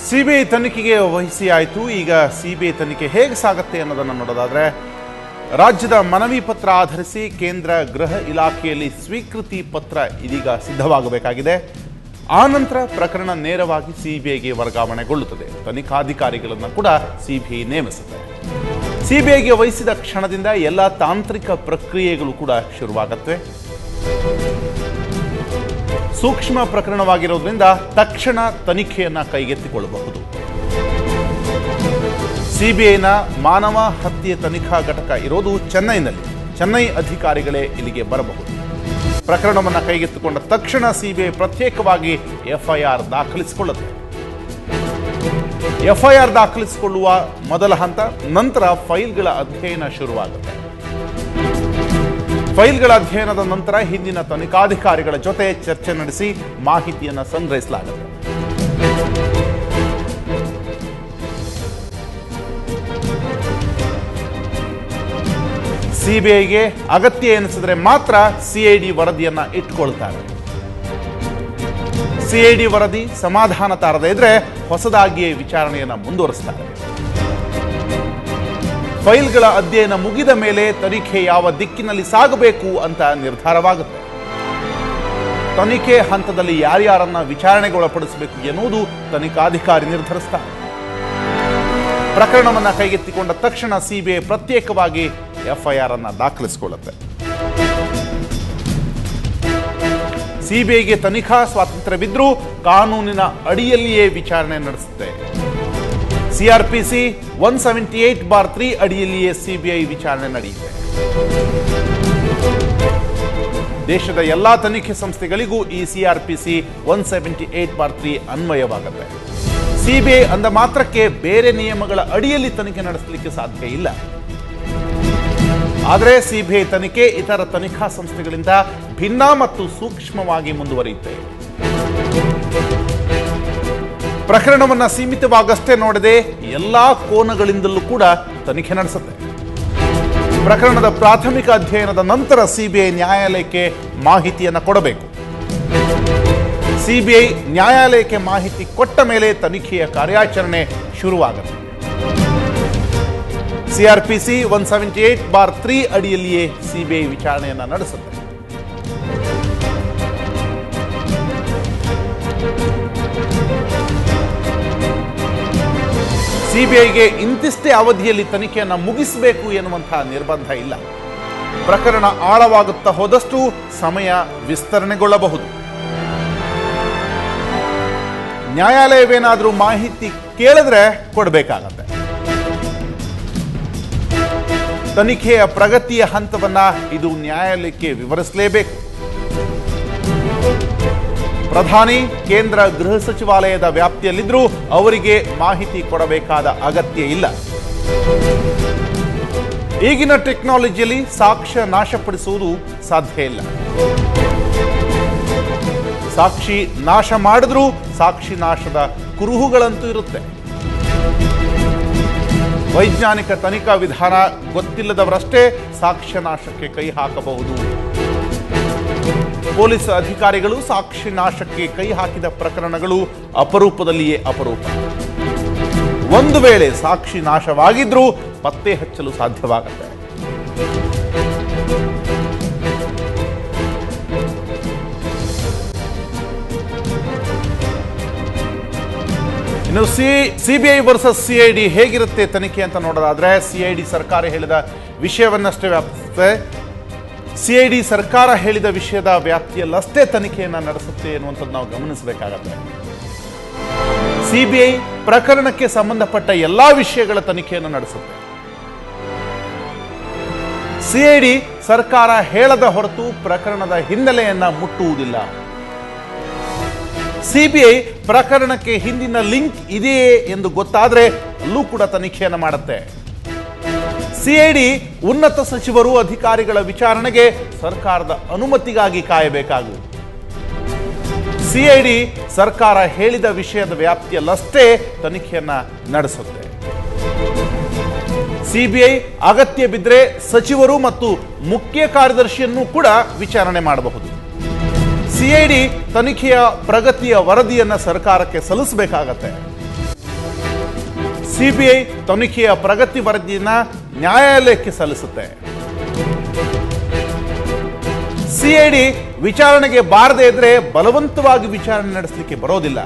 CBI ತನಿಖೆಗೆ ವಹಿಸಿ ಆಯಿತು. ಈಗ ಸಿಬಿಐ ತನಿಖೆ ಹೇಗೆ ಸಾಗುತ್ತೆ ಅನ್ನೋದನ್ನು ನೋಡೋದಾದ್ರೆ, ರಾಜ್ಯದ ಮನವಿ ಪತ್ರ ಆಧರಿಸಿ ಕೇಂದ್ರ ಗೃಹ ಇಲಾಖೆಯಲ್ಲಿ ಸ್ವೀಕೃತಿ ಪತ್ರ ಇದೀಗ ಸಿದ್ಧವಾಗಬೇಕಾಗಿದೆ. ಆನಂತರ ಪ್ರಕರಣ ನೇರವಾಗಿ ಸಿಬಿಐಗೆ ವರ್ಗಾವಣೆಗೊಳ್ಳುತ್ತದೆ. ತನಿಖಾಧಿಕಾರಿಗಳನ್ನು ಕೂಡ ಸಿಬಿಐ ನೇಮಿಸುತ್ತೆ. ಸಿಬಿಐಗೆ ವಹಿಸಿದ ಕ್ಷಣದಿಂದ ಎಲ್ಲ ತಾಂತ್ರಿಕ ಪ್ರಕ್ರಿಯೆಗಳು ಕೂಡ ಶುರುವಾಗುತ್ತವೆ. ಸೂಕ್ಷ್ಮ ಪ್ರಕರಣವಾಗಿರೋದ್ರಿಂದ ತಕ್ಷಣ ತನಿಖೆಯನ್ನ ಕೈಗೆತ್ತಿಕೊಳ್ಳಬಹುದು. ಸಿಬಿಐನ ಮಾನವ ಹತ್ಯೆ ತನಿಖಾ ಘಟಕ ಇರೋದು ಚೆನ್ನೈನಲ್ಲಿ. ಚೆನ್ನೈ ಅಧಿಕಾರಿಗಳೇ ಇಲ್ಲಿಗೆ ಬರಬಹುದು. ಪ್ರಕರಣವನ್ನು ಕೈಗೆತ್ತಿಕೊಂಡ ತಕ್ಷಣ ಸಿಬಿಐ ಪ್ರತ್ಯೇಕವಾಗಿ ಎಫ್ಐಆರ್ ದಾಖಲಿಸಿಕೊಳ್ಳುತ್ತೆ. ಎಫ್ಐಆರ್ ದಾಖಲಿಸಿಕೊಳ್ಳುವ ಮೊದಲ ಹಂತ, ನಂತರ ಫೈಲ್ಗಳ ಅಧ್ಯಯನ ಶುರುವಾಗುತ್ತೆ. ಫೈಲ್ಗಳ ಅಧ್ಯಯನದ ನಂತರ ಹಿಂದಿನ ತನಿಖಾಧಿಕಾರಿಗಳ ಜೊತೆ ಚರ್ಚೆ ನಡೆಸಿ ಮಾಹಿತಿಯನ್ನು ಸಂಗ್ರಹಿಸಲಾಗುತ್ತೆ. ಸಿಬಿಐಗೆ ಅಗತ್ಯ ಎನಿಸಿದ್ರೆ ಮಾತ್ರ ಸಿಐಡಿ ವರದಿಯನ್ನ ಇಟ್ಕೊಳ್ತಾರೆ. ಸಿಐಡಿ ವರದಿ ಸಮಾಧಾನ ತಾರದೇ ಇದ್ರೆ ಹೊಸದಾಗಿಯೇ ವಿಚಾರಣೆಯನ್ನ ಮುಂದುವರಿಸ್ತಾರೆ. ಫೈಲ್ಗಳ ಅಧ್ಯಯನ ಮುಗಿದ ಮೇಲೆ ತನಿಖೆ ಯಾವ ದಿಕ್ಕಿನಲ್ಲಿ ಸಾಗಬೇಕು ಅಂತ ನಿರ್ಧಾರವಾಗುತ್ತೆ. ತನಿಖೆ ಹಂತದಲ್ಲಿ ಯಾರ್ಯಾರನ್ನ ವಿಚಾರಣೆಗೆ ಒಳಪಡಿಸಬೇಕು ಎನ್ನುವುದು ತನಿಖಾಧಿಕಾರಿ ನಿರ್ಧರಿಸ್ತಾರೆ. ಪ್ರಕರಣವನ್ನ ಕೈಗೆತ್ತಿಕೊಂಡ ತಕ್ಷಣ ಸಿಬಿಐ ಪ್ರತ್ಯೇಕವಾಗಿ ಎಫ್ಐಆರ್ ಅನ್ನ ದಾಖಲಿಸಿಕೊಳ್ಳುತ್ತೆ. ಸಿಬಿಐಗೆ ತನಿಖಾ ಸ್ವಾತಂತ್ರ್ಯವಿದ್ರೂ ಕಾನೂನಿನ ಅಡಿಯಲ್ಲಿಯೇ ವಿಚಾರಣೆ ನಡೆಸುತ್ತೆ. ಸಿಆರ್ಪಿಸಿ 178/3 ಅಡಿಯಲ್ಲಿಯೇ ಸಿಬಿಐ ವಿಚಾರಣೆ ನಡೆಯುತ್ತೆ. ದೇಶದ ಎಲ್ಲಾ ತನಿಖೆ ಸಂಸ್ಥೆಗಳಿಗೂ ಈ ಸಿಆರ್ಪಿಸಿ 178/3 ಅನ್ವಯವಾಗುತ್ತೆ. ಸಿಬಿಐ ಅಂದ ಮಾತ್ರಕ್ಕೆ ಬೇರೆ ನಿಯಮಗಳ ಅಡಿಯಲ್ಲಿ ತನಿಖೆ ನಡೆಸಲಿಕ್ಕೆ ಸಾಧ್ಯ ಇಲ್ಲ. ಆದರೆ ಸಿಬಿಐ ತನಿಖೆ ಇತರ ತನಿಖಾ ಸಂಸ್ಥೆಗಳಿಂದ ಭಿನ್ನ ಮತ್ತು ಸೂಕ್ಷ್ಮವಾಗಿ ಮುಂದುವರಿಯುತ್ತೆ. ಪ್ರಕರಣವನ್ನ ಸೀಮಿತವಾಗಷ್ಟೇ ನೋಡದೆ ಎಲ್ಲಾ ಕೋನಗಳಿಂದಲೂ ಕೂಡ ತನಿಖೆ ನಡೆಸುತ್ತೆ. ಪ್ರಕರಣದ ಪ್ರಾಥಮಿಕ ಅಧ್ಯಯನದ ನಂತರ ಸಿಬಿಐ ನ್ಯಾಯಾಲಯಕ್ಕೆ ಮಾಹಿತಿಯನ್ನು ಕೊಡಬೇಕು. ಸಿಬಿಐ ನ್ಯಾಯಾಲಯಕ್ಕೆ ಮಾಹಿತಿ ಕೊಟ್ಟ ಮೇಲೆ ತನಿಖೆಯ ಕಾರ್ಯಾಚರಣೆ ಶುರುವಾಗುತ್ತೆ. ಸಿಆರ್ಪಿಸಿ 178/3 ಅಡಿಯಲ್ಲಿಯೇ ಸಿಬಿಐ ವಿಚಾರಣೆಯನ್ನ ನಡೆಸುತ್ತೆ. ಸಿಬಿಐಗೆ ಇಂತಿಷ್ಟೇ ಅವಧಿಯಲ್ಲಿ ತನಿಖೆಯನ್ನು ಮುಗಿಸಬೇಕು ಎನ್ನುವಂತಹ ನಿರ್ಬಂಧ ಇಲ್ಲ. ಪ್ರಕರಣ ಆಳವಾಗುತ್ತಾ ಹೋದಷ್ಟು ಸಮಯ ವಿಸ್ತರಣೆಗೊಳ್ಳಬಹುದು. ನ್ಯಾಯಾಲಯವೇನಾದರೂ ಮಾಹಿತಿ ಕೇಳಿದ್ರೆ ಕೊಡಬೇಕಾಗತ್ತೆ. ತನಿಖೆಯ ಪ್ರಗತಿಯ ಹಂತವನ್ನ ಇದು ನ್ಯಾಯಾಲಯಕ್ಕೆ ವಿವರಿಸಲೇಬೇಕು. ಪ್ರಧಾನಿ ಕೇಂದ್ರ ಗೃಹ ಸಚಿವಾಲಯದ ವ್ಯಾಪ್ತಿಯಲ್ಲಿದ್ದರೂ ಅವರಿಗೆ ಮಾಹಿತಿ ಕೊಡಬೇಕಾದ ಅಗತ್ಯ ಇಲ್ಲ. ಈಗಿನ ಟೆಕ್ನಾಲಜಿಯಲ್ಲಿ ಸಾಕ್ಷ್ಯ ನಾಶಪಡಿಸುವುದು ಸಾಧ್ಯ ಇಲ್ಲ. ಸಾಕ್ಷಿ ನಾಶ ಮಾಡಿದ್ರೂ ಸಾಕ್ಷಿ ನಾಶದ ಕುರುಹುಗಳಂತೂ ಇರುತ್ತೆ. ವೈಜ್ಞಾನಿಕ ತನಿಖಾ ವಿಧಾನ ಗೊತ್ತಿಲ್ಲದವರಷ್ಟೇ ಸಾಕ್ಷ್ಯ ನಾಶಕ್ಕೆ ಕೈ ಹಾಕಬಹುದು. ಪೊಲೀಸ್ ಅಧಿಕಾರಿಗಳು ಸಾಕ್ಷಿ ನಾಶಕ್ಕೆ ಕೈ ಹಾಕಿದ ಪ್ರಕರಣಗಳು ಅಪರೂಪದಲ್ಲಿಯೇ ಅಪರೂಪ. ಒಂದು ವೇಳೆ ಸಾಕ್ಷಿ ನಾಶವಾಗಿದ್ರೂ ಪತ್ತೆ ಹಚ್ಚಲು ಸಾಧ್ಯವಾಗುತ್ತೆ. ಇನ್ನು ಸಿಬಿಐ ವರ್ಸಸ್ ಸಿಐಡಿ ಹೇಗಿರುತ್ತೆ ತನಿಖೆ ಅಂತ ನೋಡೋದಾದ್ರೆ, ಸಿಐಡಿ ಸರ್ಕಾರ ಹೇಳಿದ ವಿಷಯವನ್ನಷ್ಟೇ ವ್ಯಾಪಿಸುತ್ತೆ. ಸಿಐಡಿ ಸರ್ಕಾರ ಹೇಳಿದ ವಿಷಯದ ವ್ಯಾಪ್ತಿಯಲ್ಲಷ್ಟೇ ತನಿಖೆಯನ್ನು ನಡೆಸುತ್ತೆ ಎನ್ನುವಂಥದ್ದು ನಾವು ಗಮನಿಸಬೇಕಾಗತ್ತೆ. ಸಿಬಿಐ ಪ್ರಕರಣಕ್ಕೆ ಸಂಬಂಧಪಟ್ಟ ಎಲ್ಲಾ ವಿಷಯಗಳ ತನಿಖೆಯನ್ನು ನಡೆಸುತ್ತೆ. ಸಿಐಡಿ ಸರ್ಕಾರ ಹೇಳದ ಹೊರತು ಪ್ರಕರಣದ ಹಿನ್ನೆಲೆಯನ್ನ ಮುಟ್ಟುವುದಿಲ್ಲ. ಸಿಬಿಐ ಪ್ರಕರಣಕ್ಕೆ ಹಿಂದಿನ ಲಿಂಕ್ ಇದೆಯೇ ಎಂದು ಗೊತ್ತಾದ್ರೆ ಅಲ್ಲೂ ಕೂಡ ತನಿಖೆಯನ್ನು ಮಾಡುತ್ತೆ. ಸಿಐಡಿ ಉನ್ನತ ಸಚಿವರು ಅಧಿಕಾರಿಗಳ ವಿಚಾರಣೆಗೆ ಸರ್ಕಾರದ ಅನುಮತಿಗಾಗಿ ಕಾಯಬೇಕಾಗುವುದು. ಸಿಐಡಿ ಸರ್ಕಾರ ಹೇಳಿದ ವಿಷಯದ ವ್ಯಾಪ್ತಿಯಲ್ಲಷ್ಟೇ ತನಿಖೆಯನ್ನ ನಡೆಸುತ್ತೆ. ಸಿಬಿಐ ಅಗತ್ಯ ಬಿದ್ದರೆ ಸಚಿವರು ಮತ್ತು ಮುಖ್ಯ ಕಾರ್ಯದರ್ಶಿಯನ್ನು ಕೂಡ ವಿಚಾರಣೆ ಮಾಡಬಹುದು. ಸಿಐಡಿ ತನಿಖೆಯ ಪ್ರಗತಿಯ ವರದಿಯನ್ನು ಸರ್ಕಾರಕ್ಕೆ ಸಲ್ಲಿಸಬೇಕಾಗತ್ತೆ. ಸಿಬಿಐ ತನಿಖೆಯ ಪ್ರಗತಿ ವರದಿಯನ್ನ ನ್ಯಾಯಾಲಯಕ್ಕೆ ಸಲ್ಲಿಸುತ್ತೆ. ಸಿಐಡಿ ವಿಚಾರಣೆಗೆ ಬಾರದೇ ಇದ್ರೆ ಬಲವಂತವಾಗಿ ವಿಚಾರಣೆ ನಡೆಸಲಿಕ್ಕೆ ಬರೋದಿಲ್ಲ.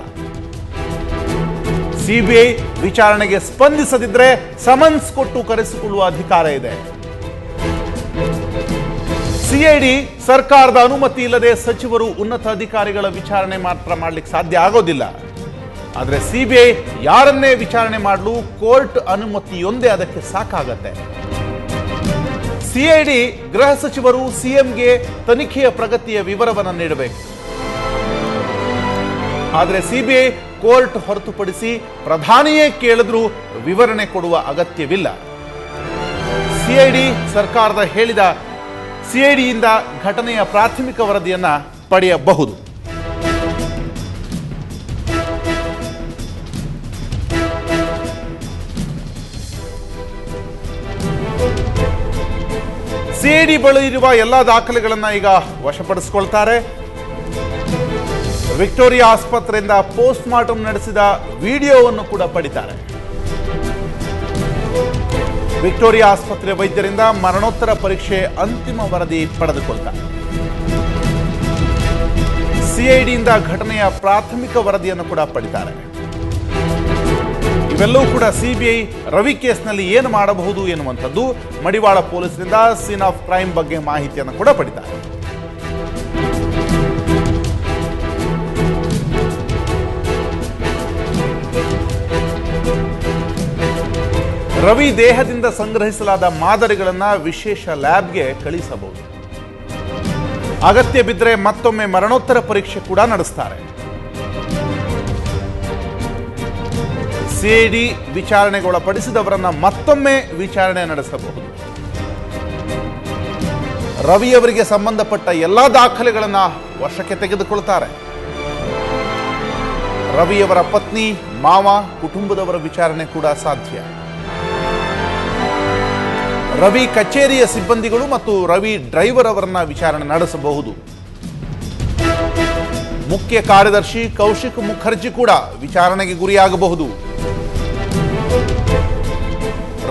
ಸಿಬಿಐ ವಿಚಾರಣೆಗೆ ಸ್ಪಂದಿಸದಿದ್ರೆ ಸಮನ್ಸ್ ಕೊಟ್ಟು ಕರೆಸಿಕೊಳ್ಳುವ ಅಧಿಕಾರ ಇದೆ. ಸಿಐಡಿ ಸರ್ಕಾರದ ಅನುಮತಿ ಇಲ್ಲದೆ ಸಚಿವರು, ಉನ್ನತ ಅಧಿಕಾರಿಗಳ ವಿಚಾರಣೆ ಮಾತ್ರ ಮಾಡಲಿಕ್ಕೆ ಸಾಧ್ಯ ಆಗೋದಿಲ್ಲ. ಆದರೆ ಸಿಬಿಐ ಯಾರನ್ನೇ ವಿಚಾರಣೆ ಮಾಡಲು ಕೋರ್ಟ್ ಅನುಮತಿಯೊಂದೇ ಅದಕ್ಕೆ ಸಾಕಾಗತ್ತೆ. ಸಿಐಡಿ ಗೃಹ ಸಚಿವರು ಸಿಎಂಗೆ ತನಿಖೆಯ ಪ್ರಗತಿಯ ವಿವರವನ್ನು ನೀಡಬೇಕು. ಆದರೆ ಸಿಬಿಐ ಕೋರ್ಟ್ ಹೊರತುಪಡಿಸಿ ಪ್ರಧಾನಿಯೇ ಕೇಳಿದ್ರೂ ವಿವರಣೆ ಕೊಡುವ ಅಗತ್ಯವಿಲ್ಲ. ಸಿಐಡಿಯಿಂದ ಘಟನೆಯ ಪ್ರಾಥಮಿಕ ವರದಿಯನ್ನ ಪಡೆಯಬಹುದು. ಸಿಐಡಿ ಬಳಿ ಇರುವ ಎಲ್ಲಾ ದಾಖಲೆಗಳನ್ನ ಈಗ ವಶಪಡಿಸಿಕೊಳ್ತಾರೆ. ವಿಕ್ಟೋರಿಯಾ ಆಸ್ಪತ್ರೆಯಿಂದ ಪೋಸ್ಟ್ ಮಾರ್ಟಮ್ ನಡೆಸಿದ ವಿಡಿಯೋವನ್ನು ಕೂಡ ಪಡಿತಾರೆ. ವಿಕ್ಟೋರಿಯಾ ಆಸ್ಪತ್ರೆ ವೈದ್ಯರಿಂದ ಮರಣೋತ್ತರ ಪರೀಕ್ಷೆ ಅಂತಿಮ ವರದಿ ಪಡೆದುಕೊಳ್ತಾರೆ. ಸಿಐಡಿಯಿಂದ ಘಟನೆಯ ಪ್ರಾಥಮಿಕ ವರದಿಯನ್ನು ಕೂಡ ಪಡಿತಾರೆ. ಇವೆಲ್ಲವೂ ಕೂಡ ಸಿಬಿಐ ರವಿ ಕೇಸ್ನಲ್ಲಿ ಏನು ಮಾಡಬಹುದು ಎನ್ನುವಂಥದ್ದು. ಮಡಿವಾಳ ಪೊಲೀಸರಿಂದ ಸೀನ್ ಆಫ್ ಕ್ರೈಮ್ ಬಗ್ಗೆ ಮಾಹಿತಿಯನ್ನು ಕೂಡ ಪಡಿತಾರೆ. ರವಿ ದೇಹದಿಂದ ಸಂಗ್ರಹಿಸಲಾದ ಮಾದರಿಗಳನ್ನು ವಿಶೇಷ ಲ್ಯಾಬ್ಗೆ ಕಳಿಸಬಹುದು. ಅಗತ್ಯ ಬಿದ್ದರೆ ಮತ್ತೊಮ್ಮೆ ಮರಣೋತ್ತರ ಪರೀಕ್ಷೆ ಕೂಡ ನಡೆಸ್ತಾರೆ. ಸಿಐಡಿ ವಿಚಾರಣೆಗೊಳಪಡಿಸಿದವರನ್ನ ಮತ್ತೊಮ್ಮೆ ವಿಚಾರಣೆ ನಡೆಸಬಹುದು. ರವಿಯವರಿಗೆ ಸಂಬಂಧಪಟ್ಟ ಎಲ್ಲಾ ದಾಖಲೆಗಳನ್ನ ವಶಕ್ಕೆ ತೆಗೆದುಕೊಳ್ತಾರೆ. ರವಿಯವರ ಪತ್ನಿ, ಮಾವ, ಕುಟುಂಬದವರ ವಿಚಾರಣೆ ಕೂಡ ಸಾಧ್ಯ. ರವಿ ಕಚೇರಿಯ ಸಿಬ್ಬಂದಿಗಳು ಮತ್ತು ರವಿ ಡ್ರೈವರ್ ಅವರನ್ನ ವಿಚಾರಣೆ ನಡೆಸಬಹುದು. ಮುಖ್ಯ ಕಾರ್ಯದರ್ಶಿ ಕೌಶಿಕ್ ಮುಖರ್ಜಿ ಕೂಡ ವಿಚಾರಣೆಗೆ ಗುರಿಯಾಗಬಹುದು.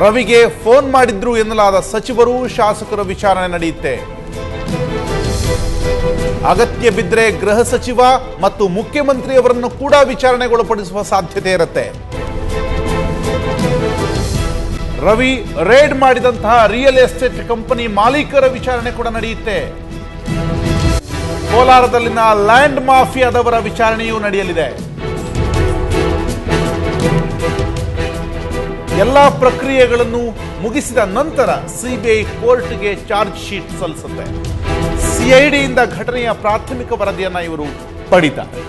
ರವಿಗೆ ಫೋನ್ ಮಾಡಿದ್ರು ಎನ್ನಲಾದ ಸಚಿವರು, ಶಾಸಕರ ವಿಚಾರಣೆ ನಡೆಯುತ್ತೆ. ಅಗತ್ಯ ಬಿದ್ದರೆ ಗೃಹ ಸಚಿವ ಮತ್ತು ಮುಖ್ಯಮಂತ್ರಿಯವರನ್ನು ಕೂಡ ವಿಚಾರಣೆಗೊಳಪಡಿಸುವ ಸಾಧ್ಯತೆ ಇರುತ್ತೆ. ರವಿ ರೇಡ್ ಮಾಡಿದಂತಹ ರಿಯಲ್ ಎಸ್ಟೇಟ್ ಕಂಪನಿ ಮಾಲೀಕರ ವಿಚಾರಣೆ ಕೂಡ ನಡೆಯುತ್ತೆ. ಕೋಲಾರದಲ್ಲಿನ ಲ್ಯಾಂಡ್ ಮಾಫಿಯಾದವರ ವಿಚಾರಣೆಯೂ ನಡೆಯಲಿದೆ. ಎಲ್ಲ ಪ್ರಕ್ರಿಯೆಗಳನ್ನು ಮುಗಿಸಿದ ನಂತರ ಸಿಬಿಐ ಕೋರ್ಟ್ಗೆ ಚಾರ್ಜ್ ಶೀಟ್ ಸಲ್ಲಿಸುತ್ತೆ. ಸಿಐಡಿಯಿಂದ ಘಟನೆಯ ಪ್ರಾಥಮಿಕ ವರದಿಯನ್ನ ಇವರು ಪಡಿತಾರೆ.